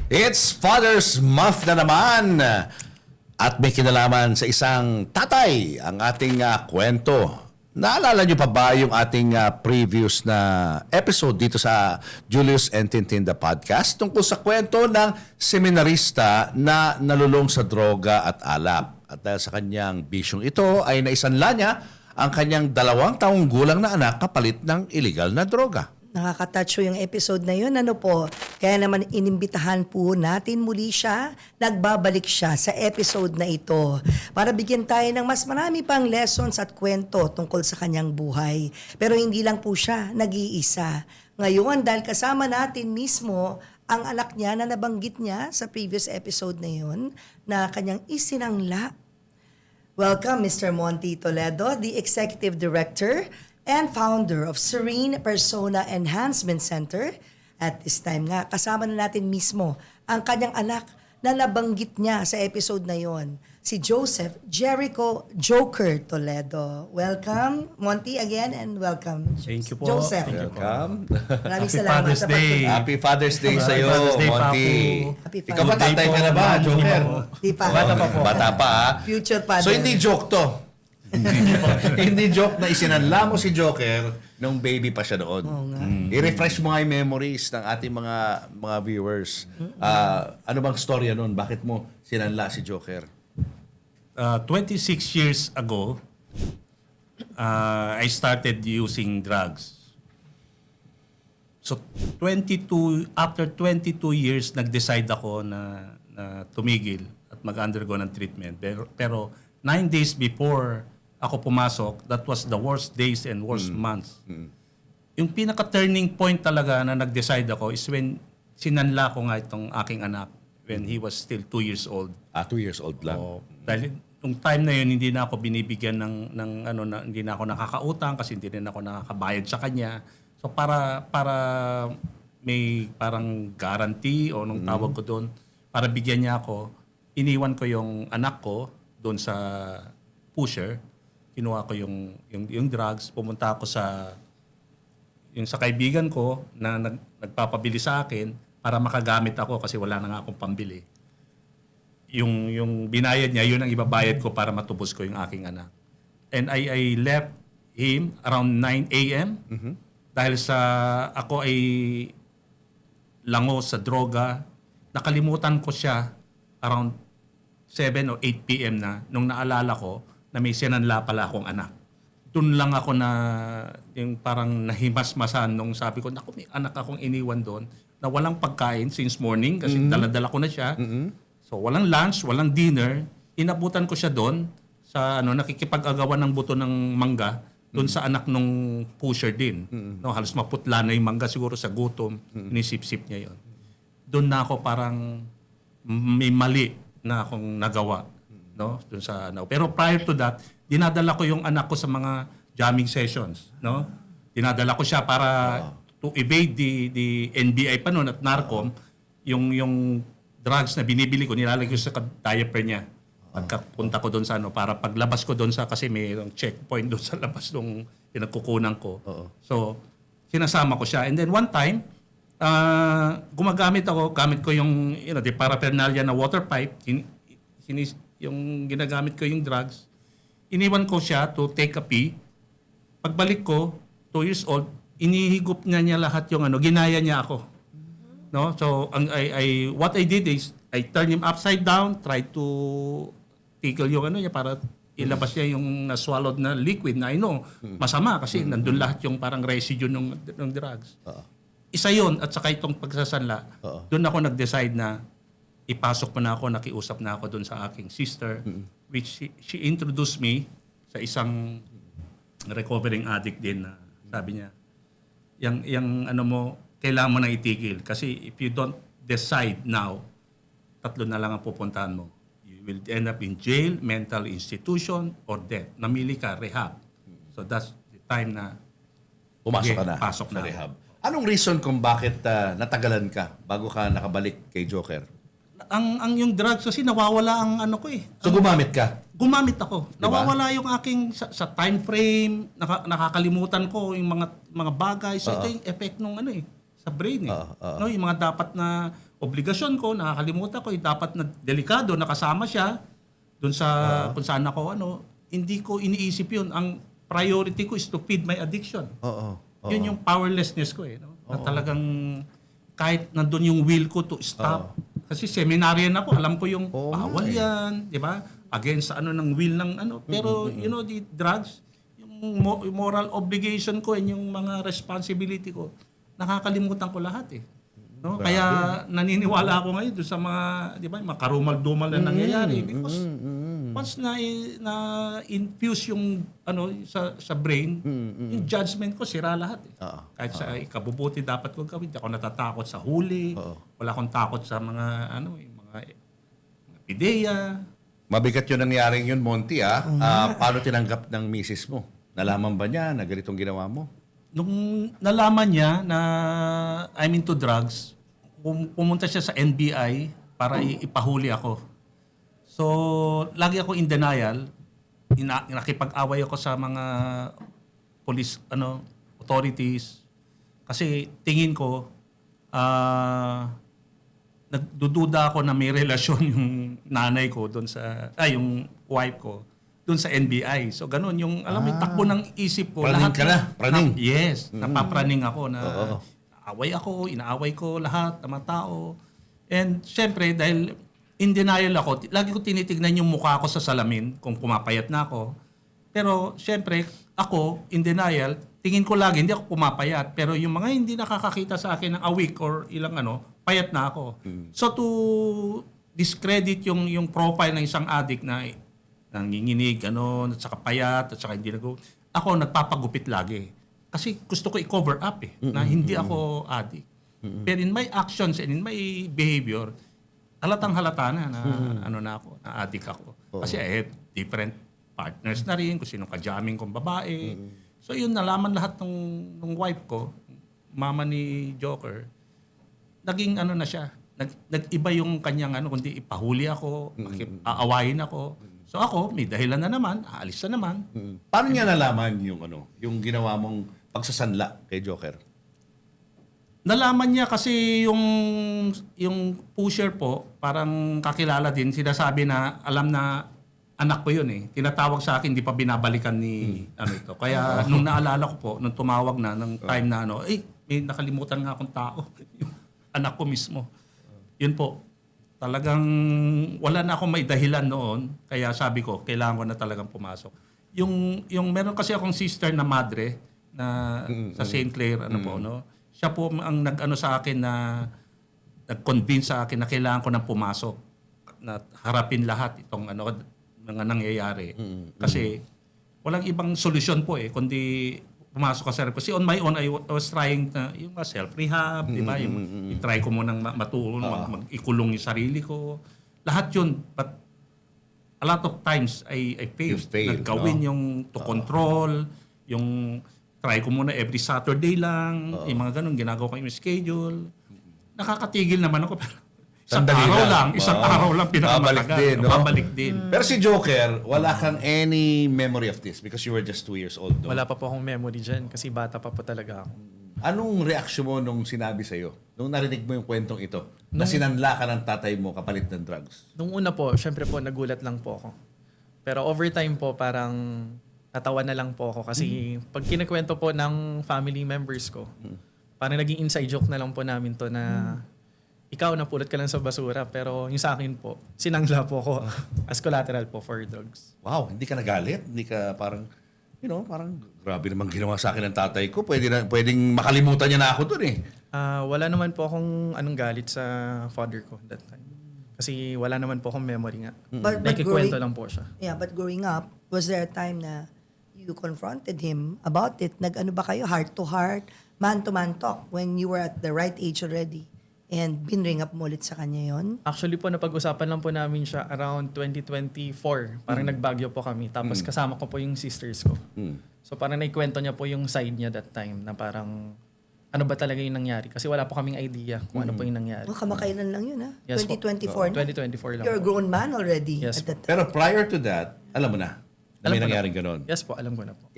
It's Father's Month na naman at may kinalaman sa isang tatay ang ating kwento. Naalala niyo pa ba yung ating previous na episode dito sa Julius and Tintin the Podcast tungkol sa kwento ng seminarista na nalulong sa droga at alak. At dahil sa kanyang bisyong ito ay naisanla niya ang kanyang 2 taong gulang na anak kapalit ng illegal na droga. Nakaka-touch yung episode na yun. Ano po? Kaya naman inimbitahan po natin muli siya. Nagbabalik siya sa episode na ito para bigyan tayo ng mas marami pang lessons at kwento tungkol sa kanyang buhay. Pero hindi lang po siya nag-iisa. Ngayon, dahil kasama natin mismo ang anak niya na nabanggit niya sa previous episode na yun na kanyang isinangla. Welcome, Mr. Monty Toledo, the Executive Director and founder of Serene Persona Enhancement Center. At this time nga, kasama na natin mismo ang kanyang anak na nabanggit niya sa episode na yon, si Joseph Jericho Joker Toledo. Welcome, Monty, again, and welcome. Thank you po. Joseph. Thank you po. Welcome. Maraming Happy salamat Father's sa Day. pagpunta. Happy Father's Day sa iyo, Father's Day, Monty. Papu. Happy Ikaw ba Father's tatay ka na ba, Joker? Di pa. Bata pa po. Bata pa, ha? Future father. So hindi joke to. Hindi joke na isinanla mo si Joker nung baby pa siya doon. Oo nga. I-refresh mo nga yung memories ng ating mga viewers. Ano bang storya noon? Bakit mo sinanla si Joker? 26 years ago, I started using drugs. So after 22 years, nag-decide ako na tumigil at mag-undergo ng treatment. Pero 9 days before ako pumasok, that was the worst days and worst months. Yung pinaka-turning point talaga na nag-decide ako is when sinanla ko nga itong aking anak when he was still 2 years old. 2 years old lang. Dahil nung time na yun, hindi na ako binibigyan hindi na ako nakakautang kasi hindi rin ako nakakabayad sa kanya. So para may parang guarantee o nung tawag ko doon, para bigyan niya ako, iniwan ko yung anak ko doon sa pusher. Kinuha ko yung drugs, pumunta ako sa kaibigan ko na nagpapabili sa akin para makagamit ako kasi wala na nga akong pambili. Yung binayad niya, yun ang ibabayad ko para matubos ko yung aking anak. And I left him around 9 a.m. Dahil ako ay lango sa droga. Nakalimutan ko siya around 7 o 8 p.m. na nung naalala ko na may sinanla pala akong anak. Doon lang ako na yung parang nahimasmasan nung sabi ko, naku, may anak akong iniwan doon na walang pagkain since morning kasi dala-dala ko na siya. So walang lunch, walang dinner. Inabutan ko siya doon sa nakikipag-agawan ng buto ng mangga doon sa anak nung pusher din. No, halos maputla na yung mangga siguro sa gutom. Inisip-sip niya yon. Doon na ako parang may mali na akong nagawa. No? Doon sa, pero prior to that, dinadala ko yung anak ko sa mga jamming sessions. No? Dinadala ko siya para to evade the NBI pa noon at NARCOM, yung drugs na binibili ko, nilalagay ko sa diaper niya. Pagkapunta ko doon sa para paglabas ko doon sa, kasi may checkpoint doon sa labas nung pinagkukunan ko. So, sinasama ko siya. And then one time, gamit ko yung the paraphernalia na water pipe, yung ginagamit ko yung drugs, iniwan ko siya to take a pee. Pagbalik ko, 2 years old, inihigop niya lahat yung ginaya niya ako. No? So, what I did is, I turned him upside down, tried to tickle yung niya para ilabas niya yung na-swallowed na liquid na masama kasi nandun lahat yung parang residue ng drugs. Isa yun, at saka itong pagsasanla, doon ako nag-decide na ipasok pa na ako, nakiusap na ako doon sa aking sister, which she introduced me sa isang recovering addict din na sabi niya, yung kailangan mo na itigil. Kasi if you don't decide now, 3 na lang ang pupuntahan mo. You will end up in jail, mental institution, or death. Namili ka, rehab. So that's the time na Pumasok ka na pasok sa na rehab. Anong reason kung bakit natagalan ka bago ka nakabalik kay Joker? Ang yung drugs kasi nawawala ang ko eh. So gumamit ka? Gumamit ako. Diba? Nawawala yung aking sa time frame, nakakalimutan ko yung mga bagay. So ito yung effect nung sa brain eh. No, yung mga dapat na obligasyon ko, nakakalimutan ko, dapat na delikado, nakasama siya doon sa kung saan ako, hindi ko iniisip yun. Ang priority ko is to feed my addiction. Oo. Yun yung powerlessness ko no? Na talagang kahit nandun yung will ko to stop. Kasi seminarian ako, alam ko yung bawal yan, di ba? Against sa ng will ng Pero the drugs, yung moral obligation ko and yung mga responsibility ko, nakakalimutan ko lahat No? Kaya naniniwala ako ngayon doon sa mga, di ba, mga karumal-dumal na nangyayari because once na infuse yung sa brain, yung judgment ko sira lahat Kahit sa ikabubuti dapat ko gawin, hindi ako natatakot sa huli, wala akong takot sa mga mga pideya. Mabigat yung nangyaring yun, Monty, paano tinanggap ng misis mo? Nalaman ba niya na ganitong ginawa mo? Nung nalaman niya na I'm into drugs, pumunta siya sa NBI para ipahuli ako. So, lagi ako in denial. Nakipag-away ako sa mga police authorities kasi tingin ko nagdududa ako na may relasyon yung nanay ko doon sa yung wife ko doon sa NBI. So ganun yung alam mo yung takbo ng isip ko. Praning ka na? Praning? Yes, napapraning ako na inaaway ko lahat ng mga tao. And syempre dahil in denial ako, lagi ko tinitignan yung mukha ko sa salamin kung pumapayat na ako. Pero syempre ako in denial, tingin ko lagi hindi ako pumapayat. Pero yung mga hindi nakakakita sa akin ng a week or ilang payat na ako. So to discredit yung profile ng isang addict na nanginginig, at saka payat, at saka hindi ako nagpapagupit lagi. Kasi gusto ko i-cover up na hindi ako addict. Pero in my actions and in my behavior, halatang halata na na ako, na addict ako. Kasi I have different partners na rin, kung sino ka-jamming kong babae. So yun, nalaman lahat ng wife ko, mama ni Joker, naging na siya. Nag-iba yung kanyang kundi ipahuli ako, aawayin ako. So ako, may dahilan na naman, aalis na naman. Paano niya nalaman yung ginawa mong pagsasanla kay Joker? Nalaman niya kasi yung pusher po, parang kakilala din, sinasabi na alam na anak ko yun Tinatawag sa akin, di pa binabalikan ni ito. Kaya nung naalala ko po, nung tumawag na, ng time na may nakalimutan nga akong tao. Yung anak ko mismo. Yun po. Talagang wala na akong may dahilan noon. Kaya sabi ko, kailangan ko na talagang pumasok. Yung meron kasi akong sister na madre na sa St. Clair, siya po ang sa akin na nag-convince sa akin na kailangan ko nang pumasok na harapin lahat itong mga nangyayari. Kasi walang ibang solusyon po kundi pumasok ka sa kasi on my own I was trying na yung self-rehab, di ba? Yung i-try ko munang matulong, mag-ikulong yung sarili ko. Lahat yun. But a lot of times I failed. Nagkawin yung to control, yung try ko muna every Saturday lang, yung mga ganun, ginagawa ko yung schedule. Nakakatigil naman ako pero isang araw lang pinakamatagal. Babalik din. Pero si Joker, wala kang any memory of this because you were just 2 years old. No? Wala pa po akong memory dyan kasi bata pa po talaga ako. Anong reaksyon mo nung sinabi sa'yo? Nung narinig mo yung kwentong ito? Na sinanla ka ng tatay mo kapalit ng drugs? Nung una po, syempre po nagulat lang po ako. Pero over time po parang natawa na lang po ako kasi pag kinikwento po ng family members ko, parang naging inside joke na lang po namin to na ikaw napulot ka lang sa basura pero yung sa akin po, sinangla po ako as collateral po for drugs. Wow, hindi ka nagalit? Hindi ka parang, parang grabe naman ginawa sa akin ng tatay ko. Pwedeng makalimutan niya na ako dun Wala naman po akong galit sa father ko that time. Kasi wala naman po akong memory nga. But Nakikwento lang po siya. Yeah, but growing up, was there a time na you confronted him about it? Ba kayo, heart to heart, man to man talk when you were at the right age already? And binring up mo ulit sa kanya yon? Actually po, napag-usapan lang po namin siya around 2024. Parang nagbagyo po kami. Tapos kasama ko po yung sisters ko. So parang naikwento niya po yung side niya that time na parang ano ba talaga yung nangyari. Kasi wala po kaming idea kung ano po yung nangyari. Kamakailan lang yun, ha? Yes, 2024 na? 2024 lang You're a po. grown man already Yes at that time. Pero prior to that, alam mo na, may Alam ko na. nangyaring ganon. Yes po, alam ko na po.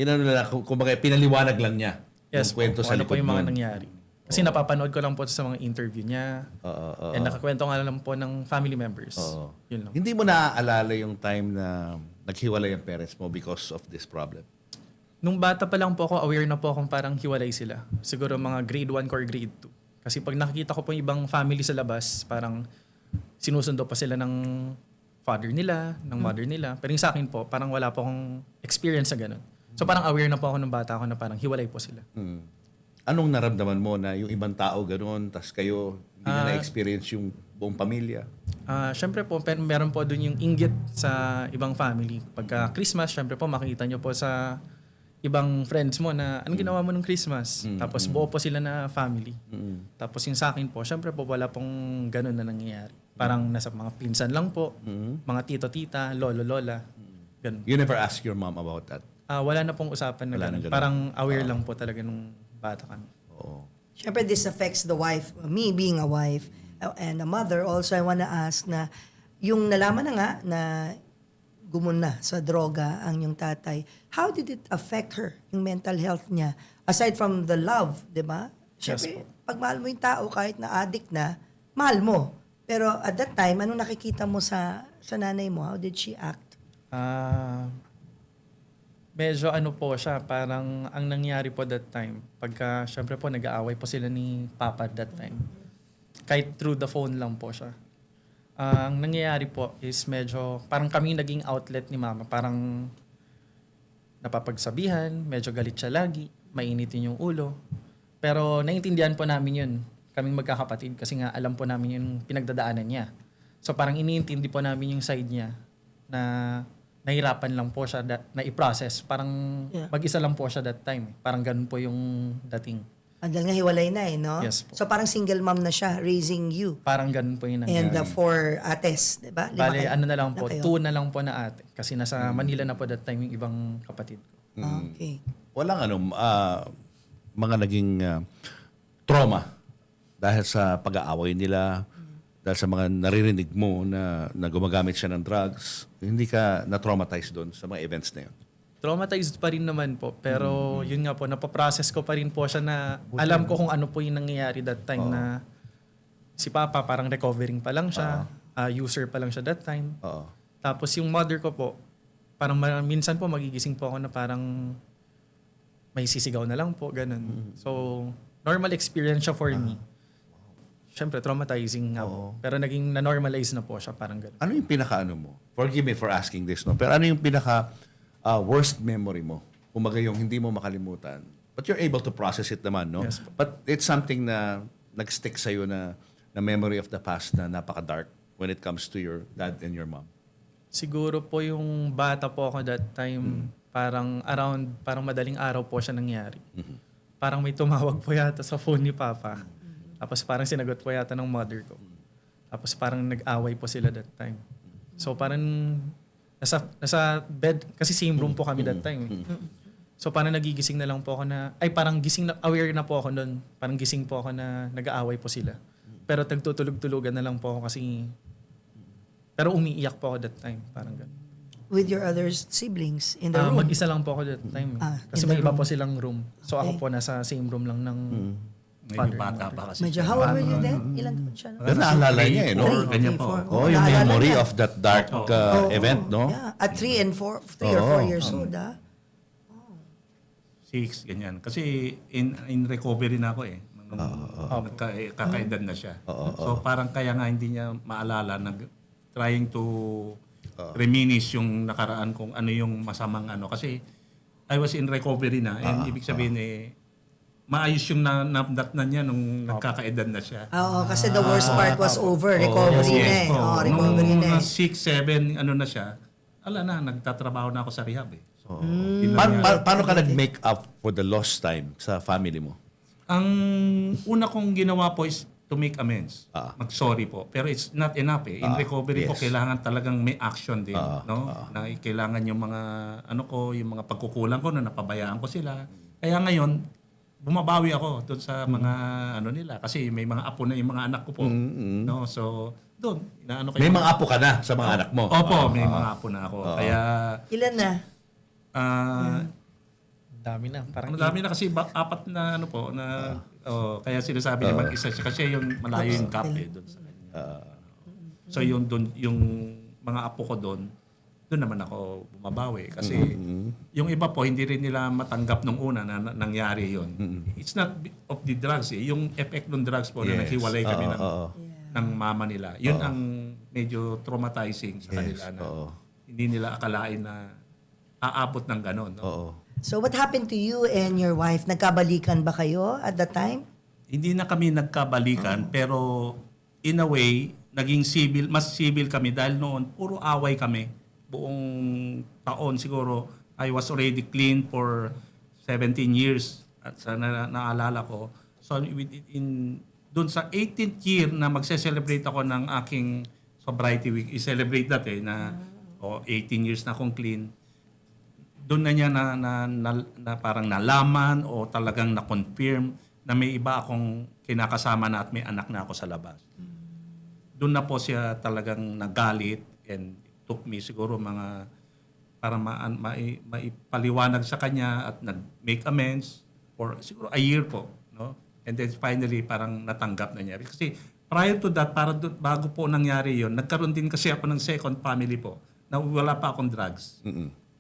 Kumbaga, pinaliwanag lang niya Yes yung kwento po, sa ano po likod yung mga nun. nangyari. Kasi napapanood ko lang po sa mga interview niya. Oo. And nakakwento nga lang po ng family members. Oo. Yun lang. Hindi mo naaalala yung time na naghiwalay ang parents mo because of this problem? Nung bata pa lang po ako, aware na po akong parang hiwalay sila. Siguro mga grade 1 or grade 2. Kasi pag nakikita ko po yung ibang family sa labas, parang sinusundo pa sila ng father nila, ng mother nila. Pero yung sa akin po, parang wala po akong experience sa ganun. So parang aware na po ako nung bata ako na parang hiwalay po sila. Anong naramdaman mo na yung ibang tao gano'n, tas kayo hindi na na-experience yung buong pamilya? Siyempre po, meron po dun yung inggit sa ibang family. Pagka Christmas, siyempre po makikita nyo po sa ibang friends mo na anong ginawa mo nung Christmas. Tapos buo po sila na family. Tapos yung sa akin po, siyempre po wala pong ganun na nangyayari. Parang nasa mga pinsan lang po, mga tito-tita, lolo-lola. Ganun. You never ask your mom about that? Wala na pong usapan na Wala ganun. na ganun. Parang aware lang po talaga nung bata kami. Oo. Siyempre, this affects the wife. Me being a wife and a mother, also I wanna ask na yung nalaman na nga na gumuna sa droga ang yung tatay, how did it affect her, yung mental health niya? Aside from the love, di ba? Siyempre, pag mahal mo yung tao, kahit na addict na, mahal mo. Pero at that time, anong nakikita mo sa nanay mo? How did she act? Medyo ano po siya, parang ang nangyari po that time, pagka syempre po nag-aaway po sila ni Papa that time. Kahit through the phone lang po siya. Ang nangyayari po is medyo, parang kami naging outlet ni Mama. Parang napapagsabihan, medyo galit siya lagi, mainitin yung ulo. Pero naiintindihan po namin yun, kaming magkakapatid, kasi nga alam po namin yung pinagdadaanan niya. So parang iniintindi po namin yung side niya na nahirapan lang po siya na i-process. Parang mag-isa lang po siya that time. Parang ganun po yung dating. Dahil nga hiwalay na no? Yes po. So parang single mom na siya, raising you. Parang ganun po yung And nangyari. the 4 ates, di ba? Lima Bale, kayo. ano na lang po, kayo? 2 na lang po na ate. Kasi nasa Manila na po that time yung ibang kapatid ko. Okay. Walang mga naging trauma dahil sa pag-aaway nila, dahil sa mga naririnig mo na gumagamit siya ng drugs, hindi ka na-traumatize doon sa mga events na yun? Traumatized pa rin naman po. Pero yun nga po, napaprocess ko pa rin po siya na alam ko kung ano po yung nangyayari that time na si Papa parang recovering pa lang siya. User pa lang siya that time. Oo. Tapos yung mother ko po, parang minsan po magigising po ako na parang may sisigaw na lang po, ganun. So, normal experience siya for me. Siyempre, traumatizing nga po. Pero naging na-normalize na po siya, parang ganun. Ano yung pinaka-ano mo? Forgive me for asking this, no? Pero ano yung pinaka worst memory mo? Kumbaga yung hindi mo makalimutan. But you're able to process it naman, no? Yes po. But it's something na nag-stick sa'yo na memory of the past na napaka-dark when it comes to your dad and your mom. Siguro po yung bata po ako that time, parang madaling araw po siya nangyari. Parang may tumawag po yata sa phone ni Papa. Tapos parang sinagot po yata ng mother ko. Tapos parang nag-away po sila that time. So parang nasa bed, kasi same room po kami that time. So parang nagigising na lang po ako parang gising na, aware na po ako noon. Parang gising po ako na nag-aaway po sila. Pero tagtutulog-tulugan na lang po ako kasi, pero umiiyak po ako that time. Parang gano'n. With your other siblings in the room? Mag-isa lang po ako that time. Kasi in the may iba room. po silang room. So ako Okay. po nasa same room lang ng Medyo father. bata pa kasi. Medyo, how old were you then? Ilan taon siya? No? Pero naalala niya, eh, no? Or ganyan po. Oh, yung Naalala memory niya. of that dark event, no? Yeah, at 3 or 4 years old, ah. 6, ganyan. Kasi in recovery na ako eh. Kakaedad na siya. So parang kaya nga hindi niya maalala, trying to reminisce yung nakaraan kung ano yung masamang ano. Kasi I was in recovery na and ibig sabihin maayos yung napdatnan niya nung nagkakaedad na siya. Oo, kasi the worst part was over. Recovery na eh. po. Recovery na Nung eh. 6, 7, ano na siya, nagtatrabaho na ako sa rehab eh. So, yun lang yan. Paano ka nag-make up for the lost time sa family mo? Ang una kong ginawa po is to make amends. Mag-sorry po. Pero it's not enough eh. In recovery po, yes. kailangan talagang may action din. No? Na kailangan yung mga, yung mga pagkukulang ko na napabayaan ko sila. Kaya ngayon, bumabawi ako doon sa mga nila. Kasi may mga apo na yung mga anak ko po. No? So, doon. May mga apo ka na sa mga anak mo? Opo, may mga apo na ako. Kaya, Ilan na? Dami na. Parang Ang dami na kasi apat na ano po na kaya sinasabi niya mag-isa siya kasi yung malayo yung gap doon sa kanya. So yung doon yung mga apo ko doon naman ako bumabawi kasi yung iba po hindi rin nila matanggap nung una na nangyari yon. It's not of the drugs yung effect ng drugs po na naghiwalay kami ng mama nila. Yun ang medyo traumatizing sa kanila na hindi nila akalain na aabot ng ganon. No? So what happened to you and your wife? Nagkabalikan ba kayo at that time? Hindi na kami nagkabalikan pero in a way naging mas civil kami dahil noon puro away kami. Buong taon siguro I was already clean for 17 years at sa naalala ko. So doon sa 18th year na magse-celebrate ako ng aking sobriety week, i-celebrate that na 18 years na akong clean. Doon na niya na parang nalaman o talagang na-confirm na may iba akong kinakasama na at may anak na ako sa labas. Doon na po siya talagang nagalit and took me siguro para maipaliwanag sa kanya at nag-make amends for siguro a year po. No? And then finally parang natanggap na niya. Kasi prior to that, bago po nangyari yon, nagkaroon din kasi ako ng second family po na wala pa akong drugs.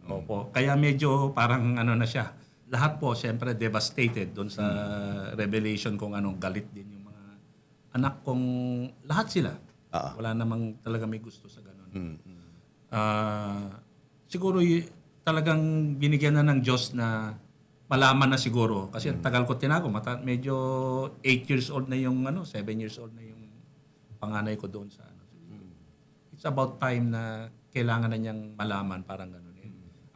Opo. Kaya medyo parang na siya. Lahat po, siyempre, devastated doon sa revelation kung galit din yung mga anak kong, lahat sila. Wala namang talaga may gusto sa ganun. Siguro talagang binigyan na ng Diyos na malaman na siguro. Kasi ang tagal ko tinago. Medyo 8 years old na yung 7 years old na yung panganay ko doon sa It's about time na kailangan na niyang malaman, parang gano'n.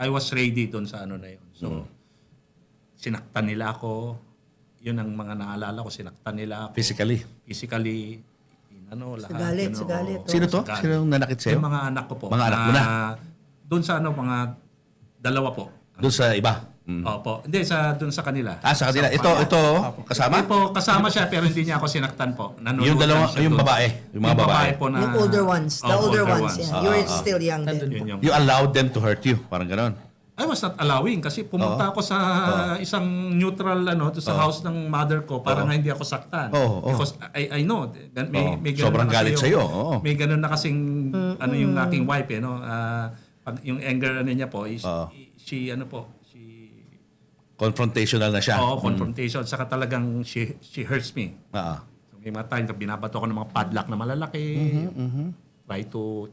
I was ready doon sa na yun. So, sinaktan nila ako. Yun ang mga naalala ko, sinaktan nila ako. Physically? Physically. Lahat. Sa galit. Sino to? Sino nanakit sa'yo? Yung mga anak ko po. Mga anak mo na? Doon sa mga dalawa po. Doon sa iba? Opo. Hindi, doon sa kanila. Sa kanila. Ito, kasama? Hindi po, kasama siya pero hindi niya ako sinaktan po. Yung dalawa, yung babae. Yung mga babae. po na... Yung older ones. The older ones. Yeah. You're still young then. Yun yung... You allowed them to hurt you. Parang ganon. I was not allowing kasi pumunta ako sa isang neutral sa house ng mother ko para nga hindi ako saktan. Because I know may ganun sobrang na galit kasi sa'yo. May ganun na kasing yung aking wife pag yung anger niya po is she Confrontational na siya. confrontation saka talagang she hurts me. So, may mga time na binabato ko ng mga padlock na malalaki. Try to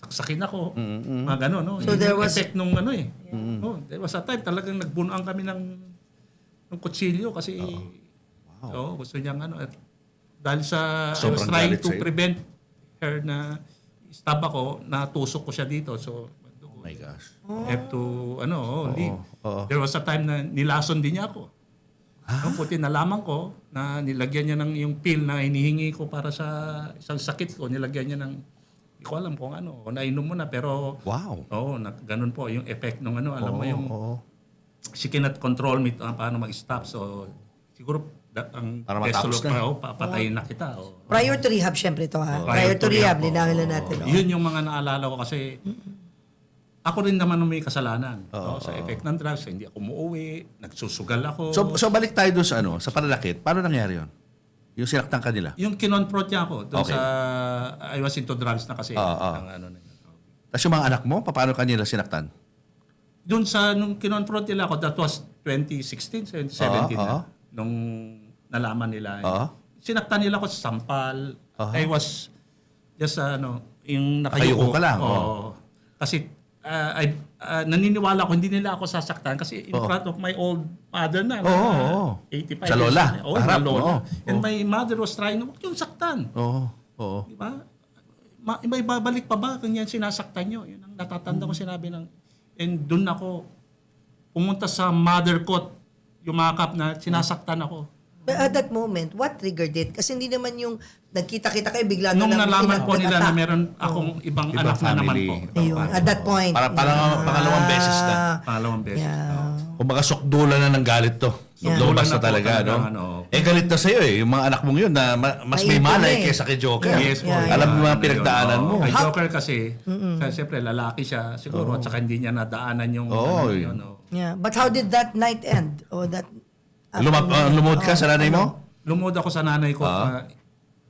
saksakin ako. Mga gano'n, no? So there was effect nung there was a time talagang nagbunuan kami ng kutsilyo kasi gusto niyang at dahil sa I was Sobrang trying galit to sa'yo. prevent her na stab ako, natusok ko siya dito. So Oh my gosh. have to leave. There was a time na nilason din niya ako. Puti nalaman ko na nilagyan niya ng yung pill na hinihingi ko para sa isang sakit ko, nilagyan niya ng hindi ko alam kung nainom mo na pero Wow. ganun po yung effect ng alam mo yung she cannot control me paano mag-stop. So siguro ang Para matapos best na. papatayin na kita. prior to rehab, syempre to ha. Prior Prior to to rehab, rehab, linawin na natin. Yun yung mga naalala ko kasi ako rin naman may kasalanan. Sa effect ng drugs, hindi ako umuwi, nagsusugal ako. So balik tayo doon sa pananakit. Paano nangyari yun? Yung sinaktan ka nila? Yung kinonfront niya ako doon Okay. sa I was into drugs na kasi. Tapos yung mga anak mo, paano ka nila sinaktan? Doon nung kinonfront nila ako, that was 2016, 2017 na. Nung nalaman nila. Sinaktan nila ako sa sampal. I was just yung Nakayuko ka lang. Kasi naniniwala ko hindi nila ako sasaktan kasi in front of my old mother na. 85 Sa lola. years na. Harap, sa lola. oo. And my mother was trying na, huwag yung saktan. Oo. Di ba? May babalik pa ba kung yan sinasaktan nyo? Yun ang natatanda ko sinabi ng... And doon ako pumunta sa mother ko, yumakap na sinasaktan ako. But at that moment, what triggered it? Kasi hindi naman yung nagkita-kita kayo, bigla Nung na lang nalaman po nila na nag-attack. meron akong ibang Ibang anak na naman family. po. Ayun, at that point. Pangalawang beses na. Pangalawang beses. Yeah. Kumbaga sukdulan na ng galit to. Yeah. Lumabas Sukdulan na na po talaga, no? talaga, ano. Galit na sa'yo eh. Yung mga anak mong yun na mas may Naiipon malay eh. kaysa kay Joker. Yes po. Yeah, Alam mo mga Ano yun, pinagdaanan mo. Kay Joker kasi, siyempre lalaki siya siguro at saka hindi niya nadaanan yung Oo, yun. Oh. Yeah. But how did that night end? Or that Lumod ka sa nanay mo? Lumod ako sa nanay ko.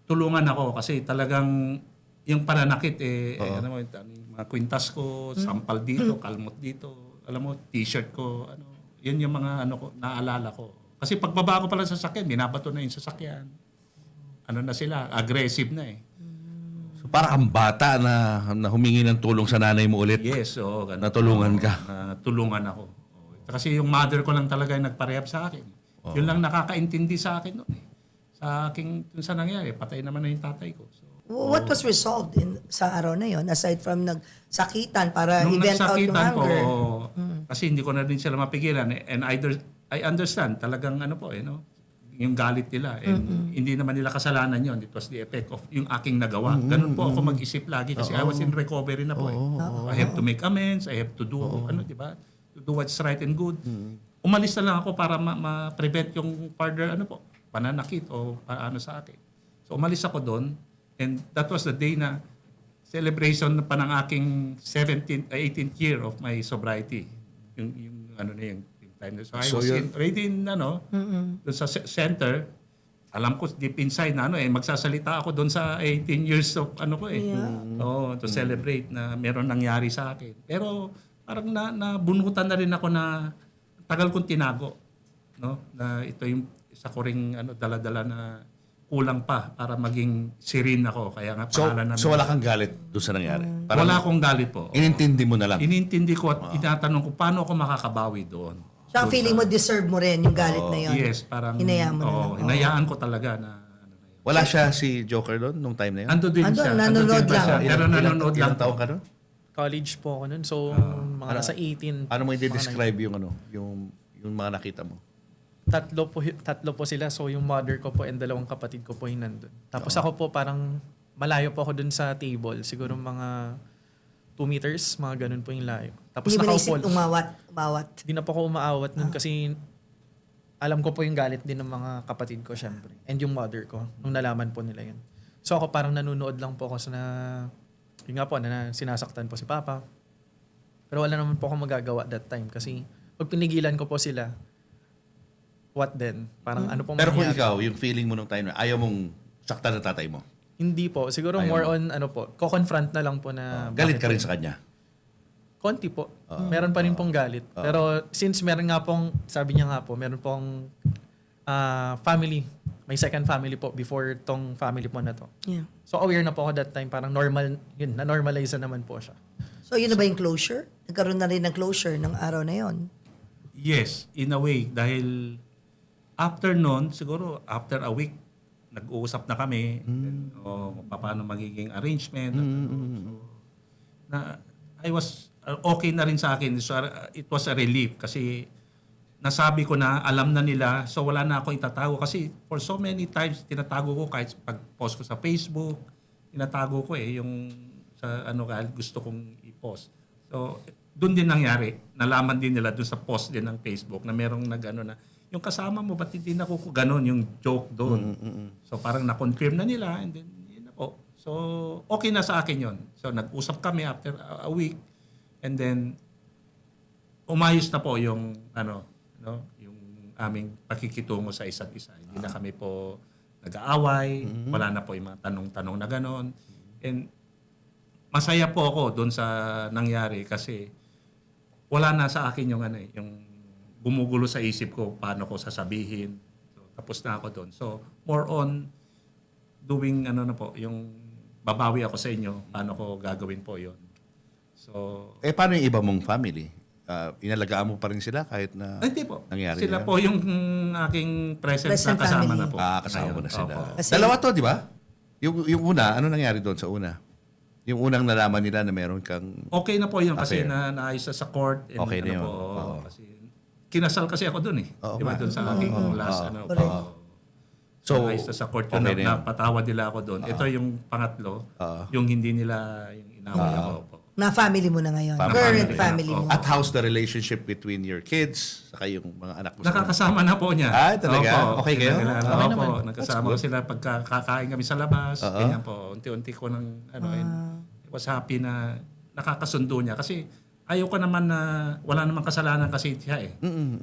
Tulungan ako kasi talagang yung pananakit ano mo, yung mga kwintas ko, sampal dito, kalmot dito, alam mo, t-shirt ko, yun yung mga ko, naalala ko. Kasi pagbaba ko pala sa sasakyan, binabato na yung sasakyan. Ano na sila, aggressive na eh. So, para kang bata na humingi ng tulong sa nanay mo ulit. Yes, oo. Ganun. Natulungan ka. Natulungan ako. Oo. Kasi yung mother ko lang talaga yung nagparehab sa akin. Yun lang nakakaintindi sa akin noon eh. Sa aking, dun sa nangyari, patay naman na yung tatay ko. So, What was resolved sa araw na yon aside from nagsakitan para nung event out yung nagsakitan po, anger? kasi hindi ko na rin sila mapigilan. And I understand, talagang yung galit nila. And hindi naman nila kasalanan yon. It was the effect of yung aking nagawa. Ganun po ako mag-isip lagi kasi I was in recovery na po eh. I have to make amends, I have to do, di ba? To do what's right and good. Umalis na lang ako para ma-prevent yung further pananakit o paano sa akin. So umalis ako doon and that was the day na celebration pa ng aking 18th year of my sobriety. Yung time na. So I was already in doon sa center. Alam ko deep inside na magsasalita ako doon sa 18 years of to celebrate na meron nangyari sa akin. Pero parang nabunutan na rin ako na tagal kong tinago, no? Na ito yung isa ko ring dala-dala na kulang pa para maging serene ako. Kaya nga pangalan namin. So wala kang galit doon sa nangyari? Wala akong galit po. Inintindi mo na lang? Inintindi ko at tinatanong ko paano ako makakabawi doon. So ang feeling mo deserve mo rin yung galit na yon. Yes, parang Hinayaan mo na lang. hinayaan ko talaga na Wala siya si Joker doon nung time na yun? Ando din Andun, siya. nanonood Andun din ba lang. siya? Pero nanonood lang. Ilang taon ka doon? College po ako nun. So, mga nasa 18. Paano mo i-describe yung mga nakita mo? Tatlo po sila. So, yung mother ko po and dalawang kapatid ko po yung nandun. Tapos ako po parang malayo po ako dun sa table. Siguro mga 2 meters, mga ganun po yung layo. Tapos Hindi mo naisip nakaupo. umawat. Hindi na po ako umaawat nun kasi alam ko po yung galit din ng mga kapatid ko syempre. And yung mother ko, nung nalaman po nila yun. So ako parang nanonood lang po ako yun nga po, na sinasaktan po si Papa. Pero wala naman po ako magagawa that time kasi pag pinigilan ko po sila, what then? Parang ano pong Pero kung mangyayari? ikaw, yung feeling mo nung time na ayaw mong saktan ng tatay mo, Hindi po. Siguro Ayaw more mo. on ko-confront na lang po na galit bakit ka rin po. sa kanya. Konti po. Meron pa rin pong galit. Pero since meron nga pong, sabi niya nga po, meron pong family, may second family po before tong family po na to. Yeah. So aware na po ako that time, parang normal, yun, na-normalize na naman po siya. So yun na ba yung closure? Nagkaroon na rin ng closure ng araw na yon. Yes, in a way. Dahil after nun, siguro after a week, nag-uusap na kami. Then, paano magiging arrangement. So, na I was okay na rin sa akin. So, it was a relief kasi nasabi ko na alam na nila. So wala na ako itatago kasi for so many times tinatago ko kahit pag-post ko sa Facebook, tinatago ko yung sa gusto kong i-post. So doon din nangyari. Nalaman din nila doon sa post din ng Facebook na merong na yung kasama mo, ba't hindi na ko ganon yung joke doon? So parang na-confirm na nila and then yun na po. So okay na sa akin yun. So nag-usap kami after a week and then umayos na po yung yung aming pakikitungo sa isa't isa. Hindi na kami po nag-aaway, wala na po yung mga tanong-tanong na ganon. And masaya po ako doon sa nangyari kasi wala na sa akin yung yung gumugulo sa isip ko paano ko sasabihin. So, tapos na ako doon. So, more on doing na po, yung babawi ako sa inyo, paano ko gagawin po yon. So, Paano yung iba mong family? Inalagaan mo pa rin sila kahit na hindi po. nangyari Sila na? po yung aking present Present na kasama family. na po. Kasama mo na Ngayon. sila. Opo. Kasi- Dalawa to, di ba? Yung una, ano nangyari doon sa una? Yung unang nalaman nila na meron kang... Okay na po yun kasi Affair. naayos na sa court. And Okay na yun. po, Oo. kasi kinasal kasi ako doon Oo Di ba nga. doon sa aking last Correct. So, So, sa court ko okay na yun. napatawad nila ako doon. Ito yung pangatlo, yung hindi nila yung inaway ako po. Na family mo na ngayon. Family. Current Family. family mo. At how's the relationship between your kids saka yung mga anak mo? Nakakasama na po niya. Ah, talaga? Okay kayo? Okay Opo, nagkasama ko sila pagka kakain kami sa labas. Ganyan po. Unti-unti ko ng and I was happy na nakakasundo niya. Kasi ayoko naman na wala namang kasalanan kasi siya eh.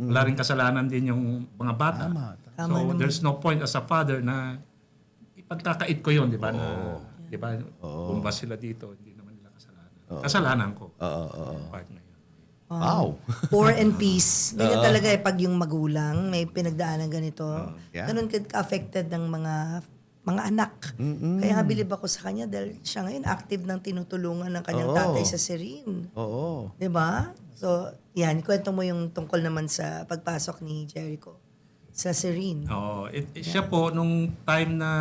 Wala rin kasalanan din yung mga bata. Tama So naman. there's no point as a father na ipagkakait ko yun, di ba? Na, di ba? Bumbas sila dito, hindi naman nila kasalanan. Kasalanan ko. Part na yun. Wow. War and peace. Ganyan talaga pag yung magulang may pinagdaanan ganito. Yeah. Ganun ka-affected ng mga anak. Kaya nga bilib ako sa kanya dahil siya ngayon active ng tinutulungan ng kanyang tatay sa Serene. Oo. 'Di ba? So, yan. Kwento mo yung tungkol naman sa pagpasok ni Jericho sa Serene. Oo. Siya po, nung time na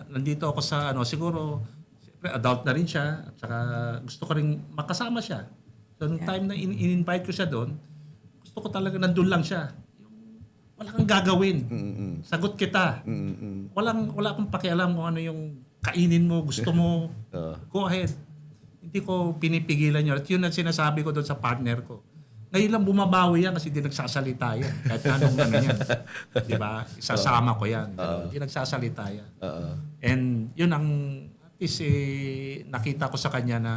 nandito ako sa, siguro, siyempre, adult na rin siya. At saka gusto ko rin makasama siya. So, nung time na in-invite ko siya doon, gusto ko talaga nandun lang siya. Yung, wala kang gagawin. Sagot kita. Wala akong pakialam kung ano yung kainin mo, gusto mo. Go ahead. Hindi ko pinipigilan yun. At yun ang sinasabi ko doon sa partner ko. Ngayon lang bumabawi yan kasi hindi nagsasalita yan. Kahit anong yan. Di ba? Isasama ko yan. Hindi nagsasalita yan. And yun ang, at least nakita ko sa kanya na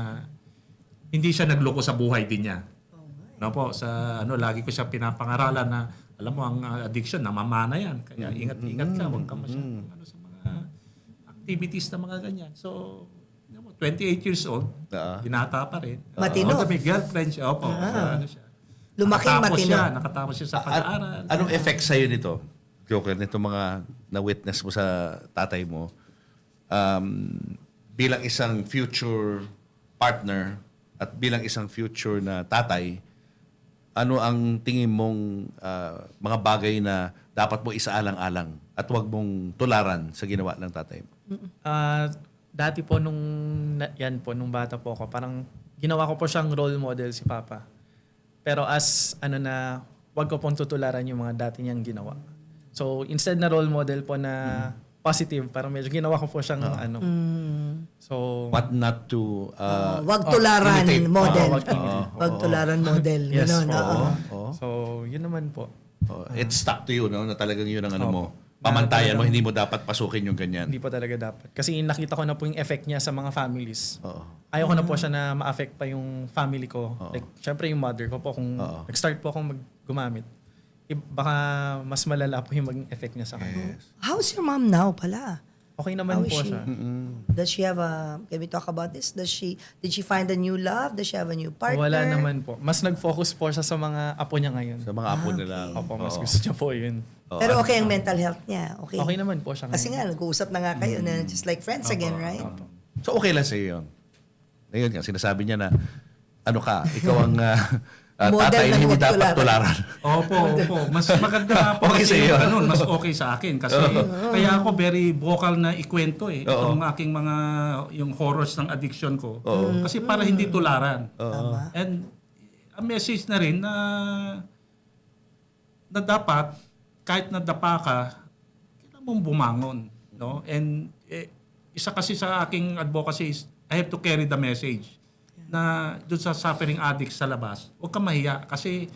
hindi siya nagloko sa buhay din niya. No po, sa lagi ko siya pinapangaralan na alam mo ang addiction namamana yan. Kaya ingat ka, huwag ka masyadong sa mga activities na mga ganyan. So 28 years old, binata pa rin. Matino. Although may girlfriend siya, opo. Siya. Lumaking matino. Nakatapos siya sa pag-aaral. Anong effect sa'yo nito, Joker, nito mga na-witness mo sa tatay mo bilang isang future partner at bilang isang future na tatay, ano ang tingin mong mga bagay na dapat mo isaalang-alang at huwag mong tularan sa ginawa ng tatay mo? Dati po nung bata po ako, parang ginawa ko po siyang role model si Papa. Pero wag ko pong tutularan yung mga dati niyang ginawa. So instead na role model po na positive, parang medyo ginawa ko po siyang So What not to Wag tularan imitate. model. wag imitate. Wag tularan model. Yes, Ganon, po. oo. So yun naman po. It's stuck to you, no? Na talagang yun ang ano mo. Pamantayan mo, hindi mo dapat pasukin yung ganyan. Hindi po talaga dapat. Kasi nakita ko na po yung effect niya sa mga families. Oo. Ayaw ko na po siya na ma-affect pa yung family ko. Like, syempre yung mother ko po, kung nag-start po akong gumamit, baka mas malala po yung maging effect niya sa kanya. How's your mom now pala? Okay naman How is po she? siya. Does she have can we talk about this? Did she find a new love? Does she have a new partner? Wala naman po. Mas nag-focus po siya sa mga apo niya ngayon. Sa mga apo nila. Opo, mas gusto niya po yun. Pero okay ang mental health niya. Okay. Okay naman po siya ngayon. Kasi nga, nag-uusap na nga kayo na just like friends again, right? So okay lang sa'yo yun. Ngayon nga, sinasabi niya na ikaw ang Model tatay ng na hindi huwag dapat tularan. tularan. Opo. Mas maganda nga po Okay kasi sa'yo. mas okay sa akin. Kasi kaya ako very vocal na ikwento itong aking mga, yung horrors ng addiction ko. Kasi para hindi tularan. And a message na rin na dapat, kahit nadapa ka, kailangan mong bumangon. No? And isa kasi sa aking advocacy is, I have to carry the message na doon sa suffering addicts sa labas, huwag ka mahiya. Kasi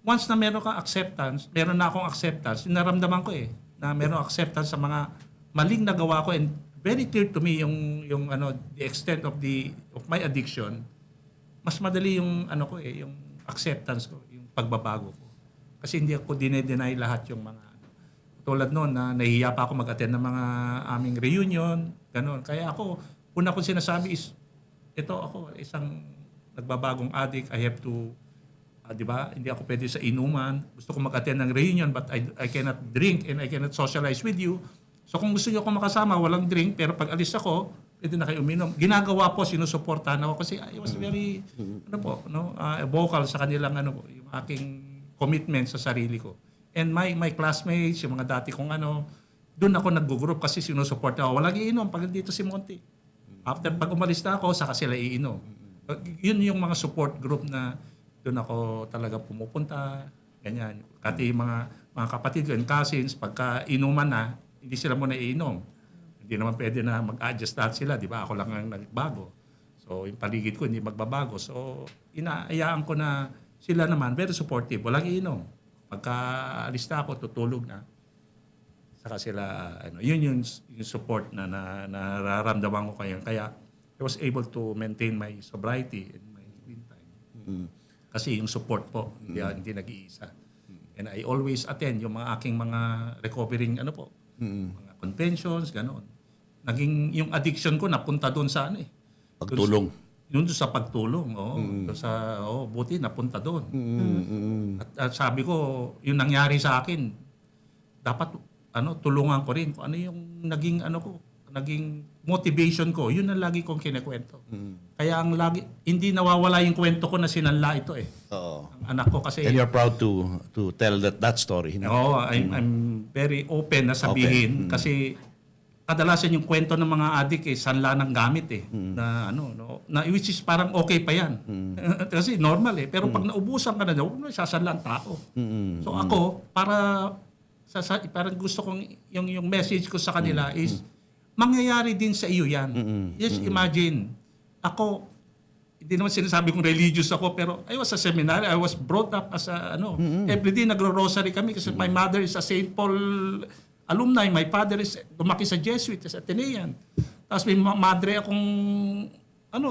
once na meron kang acceptance, meron na akong acceptance, naramdaman ko na meron acceptance sa mga maling nagawa ko and very clear to me yung the extent of my addiction. Mas madali yung yung acceptance ko, yung pagbabago ko. Kasi hindi ako dinedeny lahat yung mga tulad noon na nahihiya pa ako mag-attend ng mga aming reunion, ganun. Kaya ako, una kong sinasabi is, ito ako, isang nagbabagong addict. I have to, di ba? Hindi ako pwede sa inuman. Gusto ko mag-attend ng reunion but I cannot drink and I cannot socialize with you. So kung gusto niyo ako makasama, walang drink, pero pag alis ako, pwede na kayo uminom. Ginagawa po, sinusuportahan ako kasi I was very, vocal sa kanilang, yung aking commitment sa sarili ko. And my classmates, yung mga dati kong doon ako nag-group kasi sinusuport ako. Walang iinom pag dito si Monty. After pag umalis na ako, saka sila iinom. Yun yung mga support group na doon ako talaga pumupunta. Ganyan. Kati yung mga kapatid ko and cousins, pagka inuman na, hindi sila muna iinom. Hindi naman pwede na mag-adjust lahat sila, di ba? Ako lang ang nagbago. So, yung paligid ko hindi magbabago. So, inaayaan ko na sila naman, very supportive. Walang iinom. Pagka alis na ako, tutulog na. Saka sila, yun yung support na nararamdaman ko kayo. Kaya, I was able to maintain my sobriety and my clean time. Kasi yung support po, hindi nag-iisa. And I always attend yung mga aking mga recovering, mga conventions, gano'n. Naging, yung addiction ko, napunta doon sa Pagtulong. Doon sa pagtulong, buti napunta doon. At sabi ko, yung nangyari sa akin, dapat tulungan ko rin kung ano yung naging motivation ko. Yun ang lagi kong kinekwento. Kaya hindi nawawala yung kwento ko na sinanla ito Oo. Ang anak ko kasi. And you're proud to tell that story. Oo, I'm very open na sabihin kasi kadalasan yung kwento ng mga adik sanla ng gamit na which is parang okay pa yan. Kasi normal pero pag naubusan ka na daw, sasanla ang tao. So ako parang gusto kong yung message ko sa kanila is mangyayari din sa iyo yan. Just imagine, ako hindi naman sinasabi kong religious ako pero I was a seminary, I was brought up as everyday nagro-rosary kami kasi my mother is a St. Paul alumni, my father is lumaki sa Jesuit, sa Atenean. Tapos may madre akong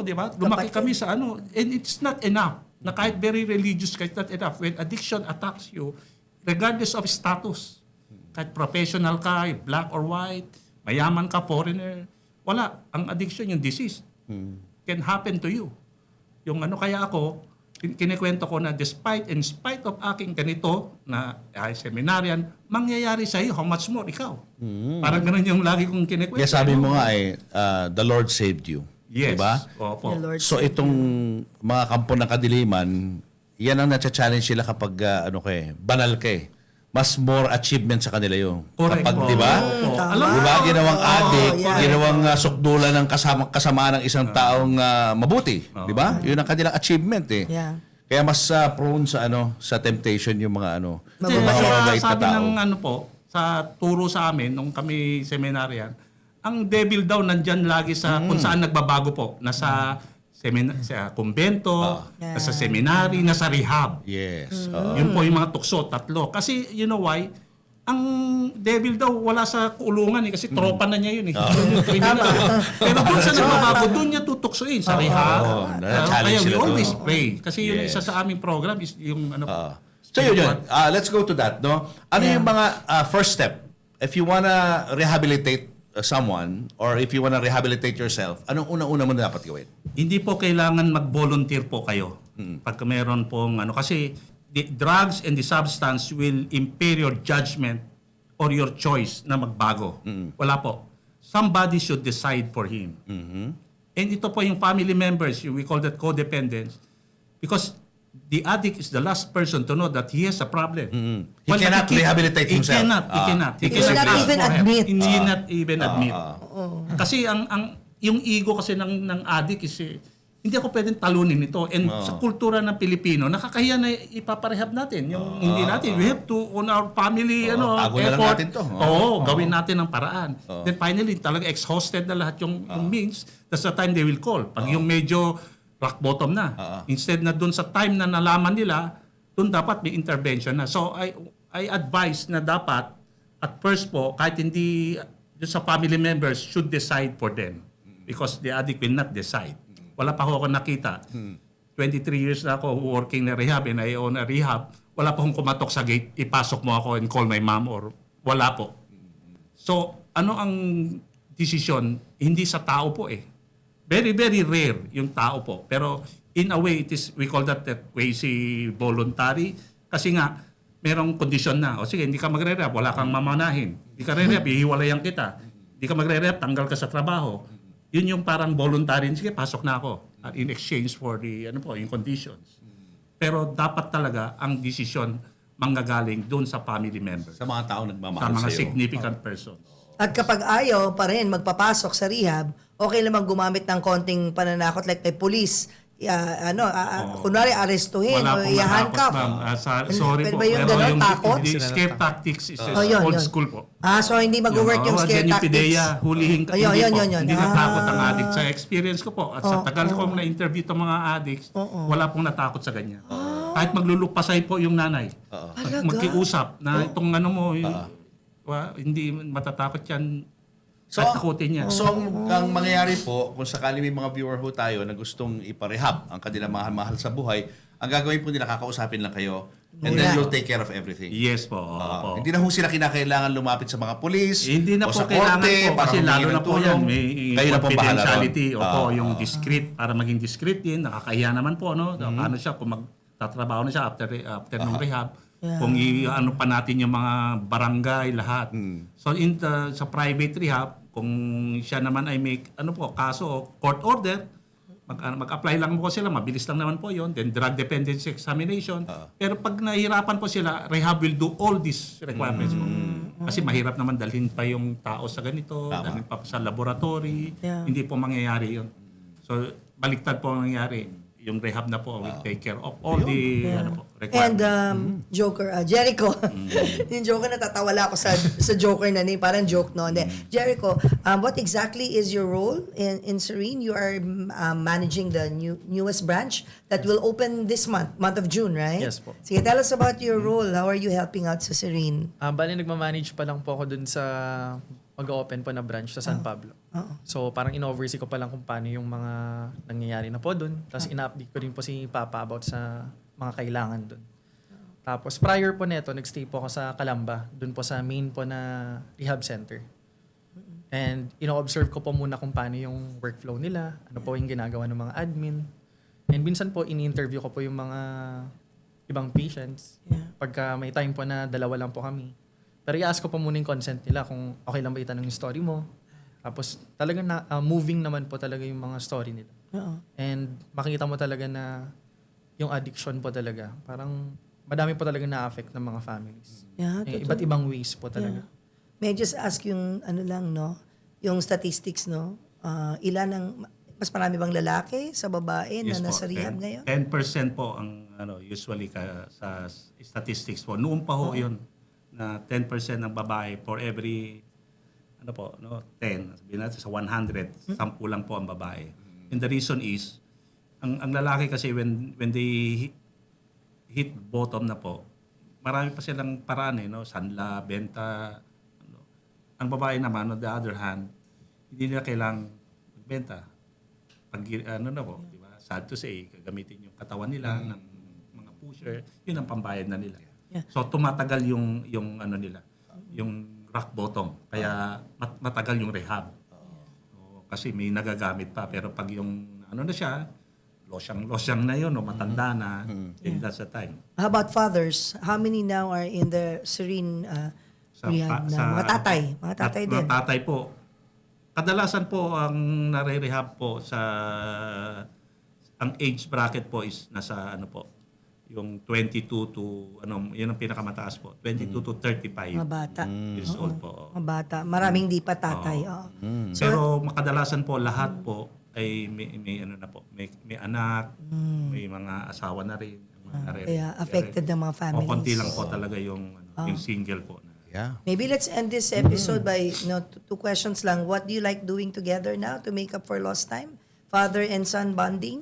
di ba? Lumaki kami sa and it's not enough. Na kahit very religious ka, it's not enough. When addiction attacks you, regardless of status, kahit professional ka, black or white, mayaman ka, foreigner, wala. Ang addiction, yung disease, can happen to you. Yung kaya ako, kinikwento ko na in spite of aking ganito na seminarian, mangyayari sa iyo, how much more ikaw? Parang ganun yung lagi kong kinikwento. Yes, sabi mo nga the Lord saved you. Yes. Diba? Opo. The Lord So itong mga kampo ng kadiliman, yan ang na-challenge sila kapag banal ka Mas more achievement sa kanila yun. Correct. Kapag, di ba? Opo. Tama. Diba? Ginawang adik, yeah. ginawang sukdulan ng kasamaan ng isang taong mabuti. Di ba? Yun ang kanilang achievement Yeah. Kaya mas prone sa sa temptation yung mga Kasi yung mga mababait na sabi tao. ng sa turo sa amin, nung kami seminaryan, ang devil daw nandyan lagi sa kung saan nagbabago po. Nasa sa kumbento, nasa seminary, nasa rehab. Yes. Yun po yung mga tukso, 3. Kasi you know why? Ang devil daw wala sa kulungan kasi tropa na niya yun Yun yung criminal. Pero doon sa nagbabago, doon niya tutuksoin sa rehab. na-challenge Kaya we sila doon. always pray. Kasi yun Yes. isa sa aming program is yung So yun. Let's go to that. No? Ano yung mga first step? If you wanna rehabilitate someone or if you wanna rehabilitate yourself, anong unang-una mo na dapat gawin? Hindi po kailangan mag-volunteer po kayo. Pag meron pong kasi the drugs and the substance will impair your judgment or your choice na magbago. Wala po. Somebody should decide for him. And ito po yung family members, we call that codependence. Because the addict is the last person to know that he has a problem. He cannot rehabilitate himself. He cannot. He cannot ask even for help. admit. Hindi not even admit. Kasi yung ego kasi ng addict is hindi ako pwedeng talunin ito. And sa kultura ng Pilipino, nakakahiya na ipaparehab natin. Yung hindi natin. We have to, on our family, tago na lang effort. natin to. Gawin natin ang paraan. Then finally, talaga exhausted na lahat yung means. That's the time they will call. Pag yung medyo rock bottom na. Instead na dun sa time na nalaman nila, dun dapat may intervention na. So I advise na dapat, at first po, kahit hindi dun sa family members, should decide for them. Because the addict will not decide. Wala pa ako nakita. 23 years na ako working na rehab and I own a rehab. Wala pa akong kumatok sa gate, ipasok mo ako and call my mom or wala po. So, ano ang desisyon? Hindi sa tao po Very, very rare yung tao po. Pero in a way, we call that quasi-voluntary. Kasi nga, merong kondisyon na. O sige, hindi ka magre-rehab, wala kang mamanahin. Hindi ka re-rehab, hihiwalayan kita. Hindi ka magre-rehab, tanggal ka sa trabaho. Yun yung parang voluntary. Sige, pasok na ako. In exchange for the, yung conditions. Pero dapat talaga ang desisyon manggagaling doon sa family members. Sa mga tao nagmamahal Sa mga sa'yo. significant persons. At kapag ayaw pa rin magpapasok sa rehab, okay lamang gumamit ng konting pananakot like may police kunwari arestuhin o Wala pong i-handcuff. natakot, ma'am. Sorry Pwede po. ba yung Pero gano'n, yung takot? escape tactics is Yun, old yun. school po. So hindi mag-work yung scare Yung tactics. PIDEA, hulihin ka. Ayun, Hindi yun, po. yun, yun. Hindi natakot ang addict. Sa experience ko po, at sa tagal kong na-interview itong mga addicts, wala pong natakot sa ganyan. Kahit maglulupasay po yung nanay. Talaga? Magkiusap na itong ano mo, hindi matatakot yan. Kahit takutin niya. So, ang mangyayari po, kung sakali may mga viewer ho tayo na gustong iparehab ang kanilang mahal sa buhay, ang gagawin po nila, kakausapin lang kayo, and then you'll take care of everything. Yes po. opo. Hindi na ho sila kinakailangan lumapit sa mga pulis Hindi na o po sa kailangan korte po para kasi humingi lalo ng na po tulong. yan. May Kayo na po bahala ron. confidentiality. Opo, yung discreet. Para maging discreet din, nakakahiya naman po. No? Paano siya kung magtatrabaho na siya after ng rehab. Kung ano pa natin yung mga barangay, lahat. So sa private rehab, kung siya naman ay may kaso o court order, mag-apply lang po sila, mabilis lang naman po yon. Then drug dependency examination. Pero pag nahihirapan po sila, rehab will do all these requirements po. Kasi mahirap naman dalhin pa yung tao sa ganito, dalhin pa sa laboratory. Yeah. Hindi po mangyayari yon. So baliktad po ang nangyayari. Yung rehab na po will take care of all the And requirements. Joker, Jericho. Yung Joker, natatawala ako sa Joker na ni parang joke, no? Hindi. Jericho, what exactly is your role in Serene? You are managing the newest branch that will open this month of June, right? Yes po. Sige, tell us about your role. How are you helping out sa Serene? Bali, nagmamanage pa lang po ako dun sa mag-open po na branch sa San Pablo. So parang in-oversee ko pa lang kung paano yung mga nangyayari na po dun. Tapos ina-update ko rin po si Papa about sa mga kailangan dun. Tapos prior po neto, nagstay po ako sa Calamba. Dun po sa main po na rehab center. And ino-observe ko po muna kung paano yung workflow nila. Ano po yung ginagawa ng mga admin. And minsan po, ini-interview ko po yung mga ibang patients. Yeah. Pagka may time po na dalawa lang po kami. Pero i-ask ko pa muna yung consent nila kung okay lang ba itanong yung story mo. Tapos talagang moving naman po talaga yung mga story nila. And makikita mo talaga na yung addiction po talaga. Parang madami po talaga na-affect ng mga families. Yeah, Iba't ibang ways po talaga. May I just ask yung yung statistics, no? Mas marami bang lalaki sa babae na Yes po, nasa rehab ngayon? 10% po ang usually sa statistics po. Noon pa ho yun na 10% ng babae for every 10. Sabihin natin sa 100, 10 lang po ang babae. And the reason is ang lalaki kasi when they hit bottom na po, marami pa silang paraan sanla, benta. Ang babae naman on the other hand, hindi nila kailangang magbenta. Pag di ba? Sad to say, gagamitin yung katawan nila ng mga pusher, yun ang pambayad na nila. Yeah. So tumatagal yung nila, yung rock bottom. Kaya matagal yung rehab. So, kasi may nagagamit pa, pero pag yung na siya, losyang na yun, matanda na, then that's the time. How about fathers? How many now are in the Serene rehab na? Mga tatay din. Mga tatay po. Kadalasan po ang nare-rehab po ang age bracket po is nasa yung 22 to yun ang pinakamataas po. 22 to 35 Mga bata. years old po. Mga bata. Maraming di pa tatay. So, Pero kadalasan po lahat po ay may anak, may mga asawa na rin. kaya affected ng mga families. O konti lang po talaga yung yung single po. Yeah. Maybe let's end this episode by two questions lang. What do you like doing together now to make up for lost time? Father and son bonding?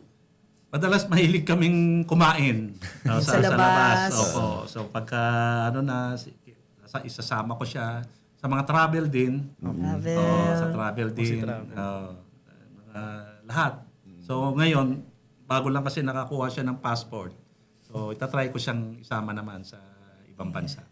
Madalas mahilig kaming kumain Sa labas. Opo. So pagka isasama ko siya sa mga travel din. Travel. Sa travel din. travel. Lahat. So ngayon, bago lang kasi nakakuha siya ng passport. So itatry ko siyang isama naman sa ibang bansa.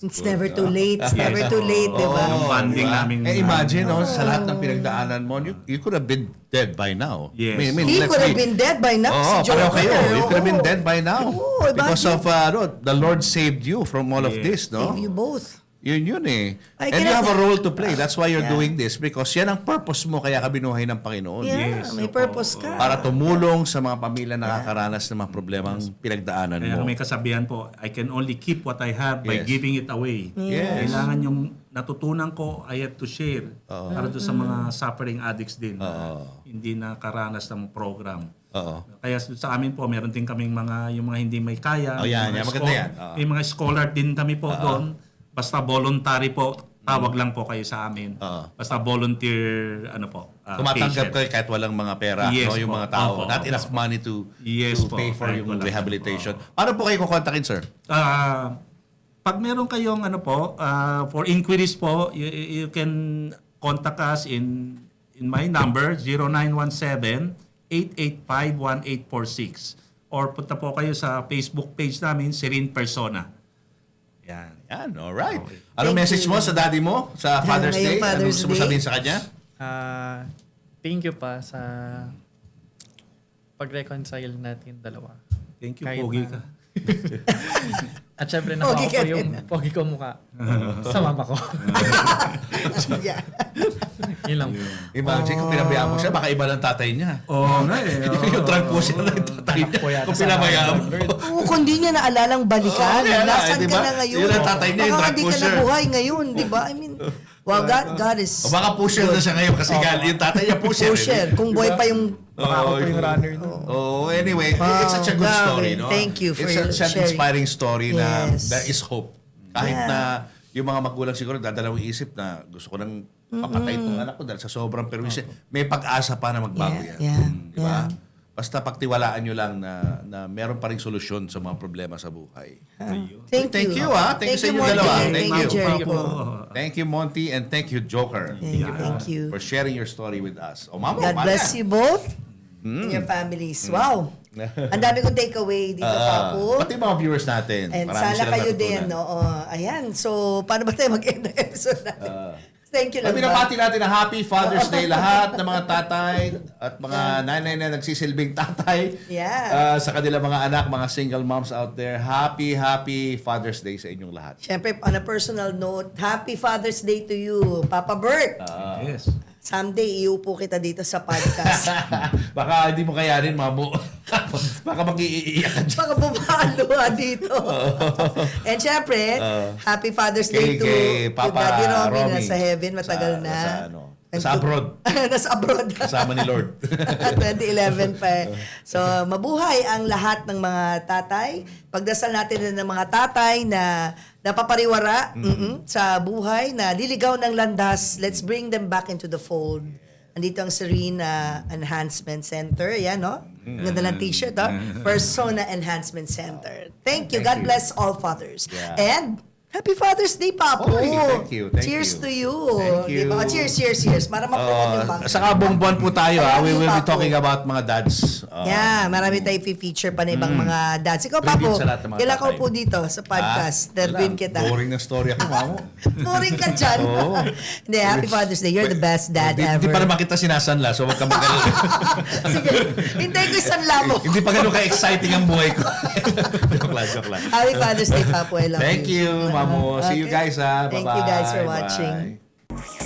It's never too late. It's never too late, di ba? Yung bonding namin. Imagine, sa lahat ng pinagdaanan mo, you could have been dead by now. Yes. He could have been dead by now. Si pareho Joker. kayo. You could have been dead by now. Oo, Because bakit? of, the Lord saved you from all of this, no? Save you both. Yun eh. I And you cannot- have a role to play. That's why you're Yeah. doing this. Because yan ang purpose mo, kaya ka binuhay ng Panginoon. Yeah, Yes, may opo. purpose ka. Para tumulong sa mga pamilya na nakakaranas ng mga problemang pinagdaanan Kaya mo. may kasabihan po, I can only keep what I have by Yes. giving it away. Yes. Kailangan yung natutunan ko, I have to share. Para doon sa mga suffering addicts din na hindi nakaranas ng program. Oo. Kaya sa amin po, meron din kaming yung mga hindi may kaya. Oh, yan, yung mga yan. Maganda yan. Oo. May mga scholar din kami po doon. Basta voluntary po, tawag lang po kayo sa amin. Oo. Basta volunteer, Tumatanggap patient. kayo kahit walang mga pera, Yes no, yung po. mga tao. Opo, Not opo. enough money to Yes po. pay for Kahit yung walang- rehabilitation. Paano po kayo kukontakin, sir? Pag meron kayong for inquiries po, you can contact us in my number 0917-885-1846 or punta po kayo sa Facebook page namin, Serene Persona. Yan. Yan, alright. Anong Thank message you. mo sa daddy mo sa Father's Ngayong Day? Anong Father's gusto mo Day? sabihin sa kanya? Thank you pa sa pag-reconcile natin dalawa. Thank you, Kahit Pogi na- ka. At syempre Pogi nakuha ka ko yung pogi ko mukha sa mama ko. Yeah. Yun lang. Imagine kung pinabayaan mo siya, baka iba ng tatay niya. Oo nga eh. Yung drug po siya ng tatay niya. po yata Kung sa pinabayaan mo. Lord. Oo, kung di niya naalalang balikan, Oo, kaya nga, nasaan di ka ba? na ngayon? Yun ang tatay niya, yung Baka drug hindi ka pusher. na buhay ngayon, di ba? I mean, well, God is O baka pusher na siya ngayon kasi yung tatay niya pusher. pusher. Kung buhay pa yung... Baka ako po yung runner nun. Oh, anyway, it's such a good Wow, story, grabe. no? Thank you for It's such an sharing. inspiring story na Yes. there is hope. Kahit Yeah. na yung mga magulang siguro dadalawang isip na gusto ko nang papatay itong anak ko dahil sa sobrang perwisyo. May pag-asa pa na magbago yan. Yeah, Di ba? Basta pagtiwalaan nyo lang na meron pa ring solusyon sa mga problema sa buhay. Thank you. Thank you sa inyo Monty. dalawa. Thank you, Jericho. Thank you, Monty, and thank you, Joker. Thank you. For sharing your story with us. O, Mamo, God bless you both and your families. Wow. Ang dami kong takeaway dito, Papu. Pati mga viewers natin. And Marami sana silang kayo natutunan. din, no? Ayan. So, paano ba tayo mag-end ng episode natin? Thank you lang. Binabati natin na Happy Father's Day lahat ng mga tatay at mga nanay na nagsisilbing tatay. Yeah. Sa kanilang mga anak, mga single moms out there. Happy Father's Day sa inyong lahat. Siyempre, on a personal note, Happy Father's Day to you, Papa Bert. Yes. Someday, iupo kita dito sa podcast. Baka hindi mo kayanin, Mamo. Baka mag-iiyak ka dyan. Baka bumalo dito. And syempre, Happy Father's Day Kay to Papa Daddy Romy na Romy. sa heaven, matagal na. Sa abroad. Nasa abroad. Kasama ni Lord. 2011 pa eh. So, mabuhay ang lahat ng mga tatay. Pagdasal natin ng mga tatay na napapariwara sa buhay, na liligaw ng landas. Let's bring them back into the fold. Andito ang Serene Enhancement Center. Ayan, no? Ang ganda ng t-shirt, ha? Persona Enhancement Center. Thank you. God bless all fathers. Yeah. And Happy Father's Day, Papo. Oy, thank you, thank Cheers you. to you. Thank you. Diba? Cheers. Para ma-promote yung bang. Saka buong buwan po tayo. We will be Papo. talking about mga dads. Yeah, marami tayong i-feature pa na ibang mga dads. Ikaw, Tribute Papo, sa lahat ng mga kailan ka tatay. po dito sa podcast? Terwin kita. Boring na story ako, Mamo. Boring ka dyan. Oo. Hindi, Happy Father's Day. You're the best dad ever. Hindi pa naman kita sinasanla, so huwag ka mag-alala. Sige, hintayin ko isang lamo. Hindi pa ganun ka-exciting ang buhay ko. joke lang. Happy Father's Day, Papo. I love Thank you, Mamo. See you Okay. guys, ha. Thank you guys for Bye-bye. watching. Bye.